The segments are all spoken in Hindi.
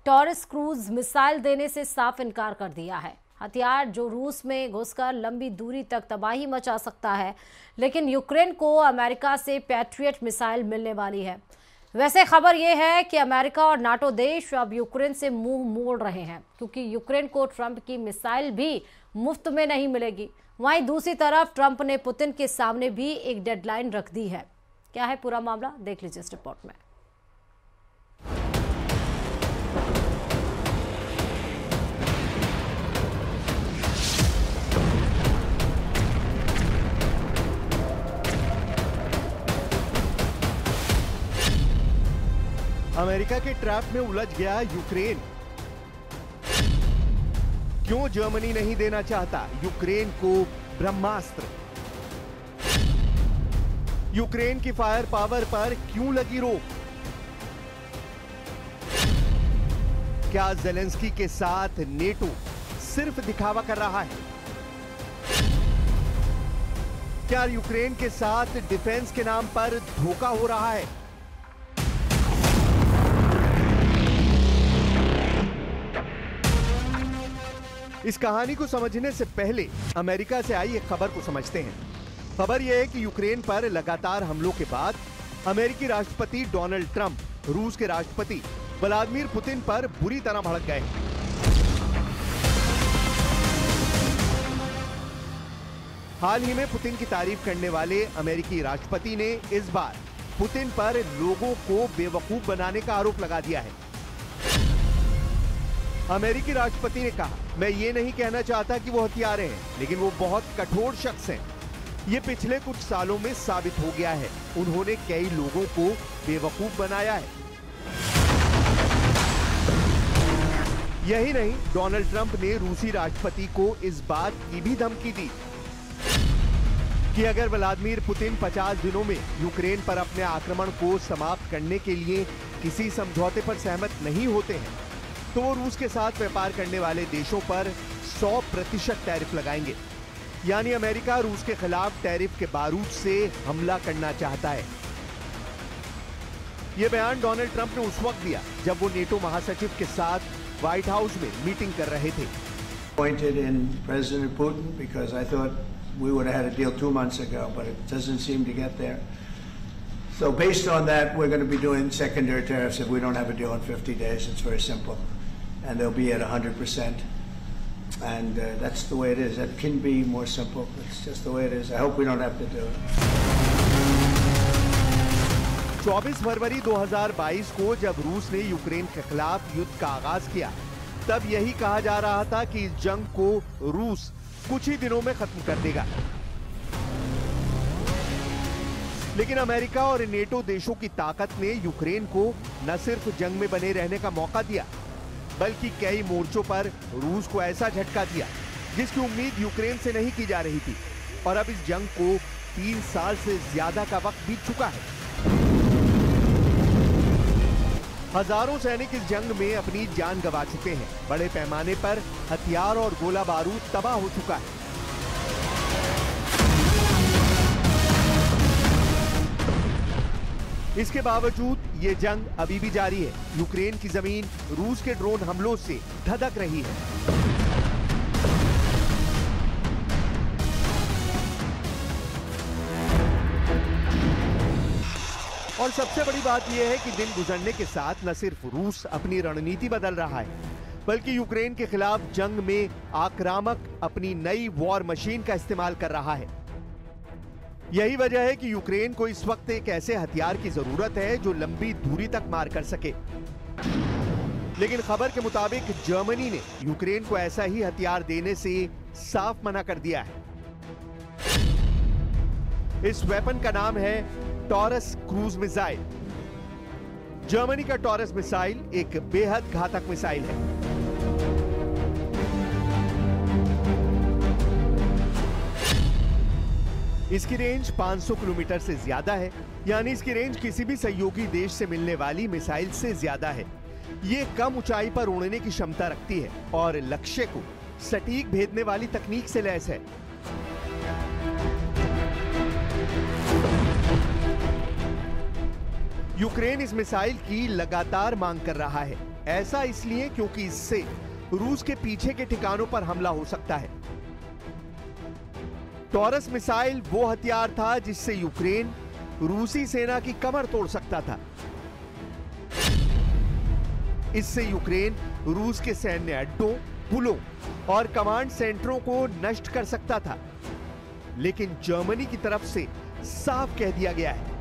टॉरस क्रूज मिसाइल देने से साफ इनकार कर दिया है। हथियार जो रूस में घुसकर लंबी दूरी तक तबाही मचा सकता है, लेकिन यूक्रेन को अमेरिका से पैट्रियट मिसाइल मिलने वाली है। वैसे खबर यह है कि अमेरिका और नाटो देश अब यूक्रेन से मुंह मोड़ रहे हैं, क्योंकि यूक्रेन को ट्रंप की मिसाइल भी मुफ्त में नहीं मिलेगी। वहीं दूसरी तरफ ट्रंप ने पुतिन के सामने भी एक डेडलाइन रख दी है। क्या है पूरा मामला, देख लीजिए इस रिपोर्ट में। अमेरिका के ट्रैप में उलझ गया यूक्रेन। क्यों जर्मनी नहीं देना चाहता यूक्रेन को ब्रह्मास्त्र? यूक्रेन की फायर पावर पर क्यों लगी रोक? क्या ज़ेलेंस्की के साथ नेटो सिर्फ दिखावा कर रहा है? क्या यूक्रेन के साथ डिफेंस के नाम पर धोखा हो रहा है? इस कहानी को समझने से पहले अमेरिका से आई एक खबर को समझते हैं। खबर यह है कि यूक्रेन पर लगातार हमलों के बाद अमेरिकी राष्ट्रपति डोनाल्ड ट्रंप रूस के राष्ट्रपति व्लादिमीर पुतिन पर बुरी तरह भड़क गए। हाल ही में पुतिन की तारीफ करने वाले अमेरिकी राष्ट्रपति ने इस बार पुतिन पर लोगों को बेवकूफ बनाने का आरोप लगा दिया है। अमेरिकी राष्ट्रपति ने कहा, मैं ये नहीं कहना चाहता कि वो हथियारे हैं, लेकिन वो बहुत कठोर शख्स हैं। ये पिछले कुछ सालों में साबित हो गया है। उन्होंने कई लोगों को बेवकूफ बनाया है। यही नहीं, डोनाल्ड ट्रंप ने रूसी राष्ट्रपति को इस बात की भी धमकी दी कि अगर व्लादिमीर पुतिन 50 दिनों में यूक्रेन पर अपने आक्रमण को समाप्त करने के लिए किसी समझौते पर सहमत नहीं होते हैं, तो वो रूस के साथ व्यापार करने वाले देशों पर 100% टैरिफ लगाएंगे। यानी अमेरिका रूस के खिलाफ टैरिफ के बारूद से हमला करना चाहता है। यह बयान डोनाल्ड ट्रंप ने उस वक्त दिया जब वो नेटो महासचिव के साथ व्हाइट हाउस में मीटिंग कर रहे थे। Appointed in President Putin because I thought we would have had a deal 2 months ago, but it doesn't seem to get there. So based on that, we're going to be doing secondary tariffs if we don't have a deal in 50 days. It's very simple. And they'll be at 100%. And that's the way it is. That can be more simple. It's just the way it is. I hope we don't have to do it. 24 फरवरी 2022 को जब रूस ने यूक्रेन के खिलाफ युद्ध का आगाज किया, तब यही कहा जा रहा था कि इस जंग को रूस कुछ ही दिनों में खत्म कर देगा। लेकिन अमेरिका और नेटो देशों की ताकत ने यूक्रेन को न सिर्फ जंग में बने रहने का मौका दिया, बल्कि कई मोर्चों पर रूस को ऐसा झटका दिया जिसकी उम्मीद यूक्रेन से नहीं की जा रही थी। और अब इस जंग को 3 साल से ज्यादा का वक्त बीत चुका है। हजारों सैनिक इस जंग में अपनी जान गंवा चुके हैं। बड़े पैमाने पर हथियार और गोला बारूद तबाह हो चुका है। इसके बावजूद ये जंग अभी भी जारी है। यूक्रेन की जमीन रूस के ड्रोन हमलों से धधक रही है। और सबसे बड़ी बात यह है कि दिन गुजरने के साथ न सिर्फ रूस अपनी रणनीति बदल रहा है, बल्कि यूक्रेन के खिलाफ जंग में आक्रामक अपनी नई वॉर मशीन का इस्तेमाल कर रहा है। यही वजह है कि यूक्रेन को इस वक्त एक ऐसे हथियार की जरूरत है जो लंबी दूरी तक मार कर सके। लेकिन खबर के मुताबिक जर्मनी ने यूक्रेन को ऐसा ही हथियार देने से साफ मना कर दिया है। इस वेपन का नाम है टॉरस क्रूज मिसाइल। जर्मनी का टॉरस मिसाइल एक बेहद घातक मिसाइल है। इसकी रेंज 500 किलोमीटर से ज्यादा है, यानी इसकी रेंज किसी भी सहयोगी देश से मिलने वाली मिसाइल से ज्यादा है। ये कम ऊंचाई पर उड़ने की क्षमता रखती है और लक्ष्य को सटीक भेदने वाली तकनीक से लैस है। यूक्रेन इस मिसाइल की लगातार मांग कर रहा है। ऐसा इसलिए क्योंकि इससे रूस के पीछे के ठिकानों पर हमला हो सकता है। टॉरस मिसाइल वो हथियार था जिससे यूक्रेन रूसी सेना की कमर तोड़ सकता था। इससे यूक्रेन रूस के सैन्य अड्डों, पुलों और कमांड सेंटरों को नष्ट कर सकता था। लेकिन जर्मनी की तरफ से साफ कह दिया गया है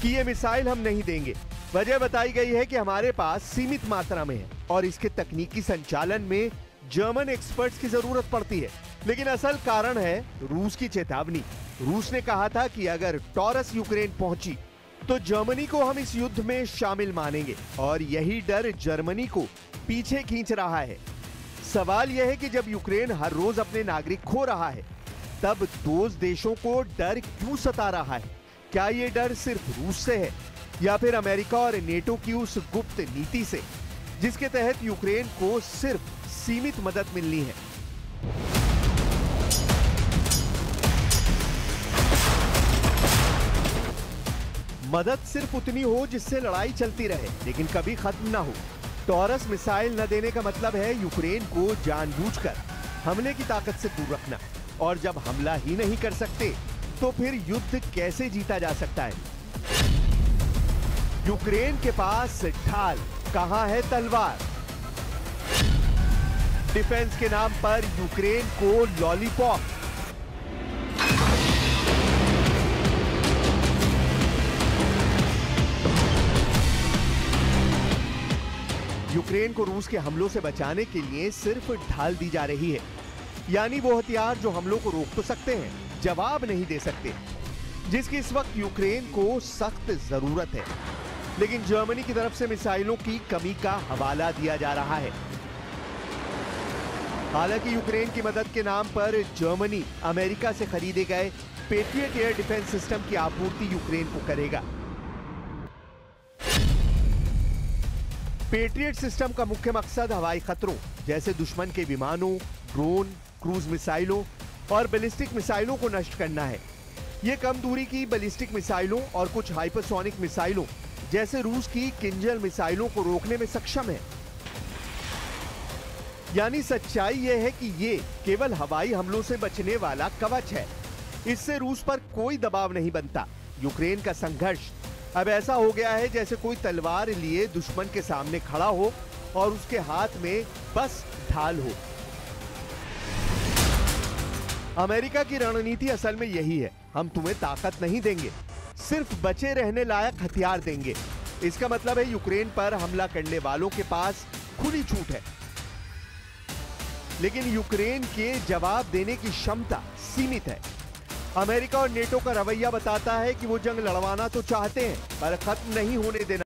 कि यह मिसाइल हम नहीं देंगे। वजह बताई गई है कि हमारे पास सीमित मात्रा में है और इसके तकनीकी संचालन में जर्मन एक्सपर्ट्स की जरूरत पड़ती है। लेकिन असल कारण है रूस की चेतावनी। रूस ने कहा था कि अगर टॉरस यूक्रेन पहुंची तो जर्मनी को हम इस युद्ध में शामिल मानेंगे, और यही डर जर्मनी को पीछे खींच रहा है। सवाल यह है कि जब यूक्रेन हर रोज अपने नागरिक खो रहा है, तब दोस्त देशों को डर क्यों सता रहा है? क्या यह डर सिर्फ रूस से है या फिर अमेरिका और नेटो की उस गुप्त नीति से जिसके तहत यूक्रेन को सिर्फ सीमित मदद मिलनी है? मदद सिर्फ उतनी हो जिससे लड़ाई चलती रहे लेकिन कभी खत्म ना हो। टॉरस मिसाइल न देने का मतलब है यूक्रेन को जानबूझकर हमले की ताकत से दूर रखना, और जब हमला ही नहीं कर सकते तो फिर युद्ध कैसे जीता जा सकता है? यूक्रेन के पास ढाल, कहां है तलवार? डिफेंस के नाम पर यूक्रेन को लॉलीपॉप। यूक्रेन को रूस के हमलों से बचाने के लिए सिर्फ ढाल दी जा रही है, यानी वो हथियार जो हमलों को रोक तो सकते हैं, जवाब नहीं दे सकते, जिसकी इस वक्त यूक्रेन को सख्त जरूरत है। लेकिन जर्मनी की तरफ से मिसाइलों की कमी का हवाला दिया जा रहा है। हालांकि यूक्रेन की मदद के नाम पर जर्मनी अमेरिका से खरीदे गए पेट्रियट एयर डिफेंस सिस्टम की आपूर्ति यूक्रेन को करेगा। पेट्रियट सिस्टम का मुख्य मकसद हवाई खतरों जैसे दुश्मन के विमानों, ड्रोन, क्रूज मिसाइलों और बैलिस्टिक मिसाइलों को नष्ट करना है। यह कम दूरी की बैलिस्टिक मिसाइलों और कुछ हाइपरसोनिक मिसाइलों जैसे रूस की किंजल मिसाइलों को रोकने में सक्षम है। यानी सच्चाई यह है कि ये केवल हवाई हमलों से बचने वाला कवच है। इससे रूस पर कोई दबाव नहीं बनता। यूक्रेन का संघर्ष अब ऐसा हो गया है जैसे कोई तलवार लिए दुश्मन के सामने खड़ा हो और उसके हाथ में बस ढाल हो। अमेरिका की रणनीति असल में यही है, हम तुम्हें ताकत नहीं देंगे, सिर्फ बचे रहने लायक हथियार देंगे। इसका मतलब है यूक्रेन पर हमला करने वालों के पास खुली छूट है, लेकिन यूक्रेन के जवाब देने की क्षमता सीमित है। अमेरिका और नेटो का रवैया बताता है कि वो जंग लड़वाना तो चाहते हैं पर खत्म नहीं होने देना।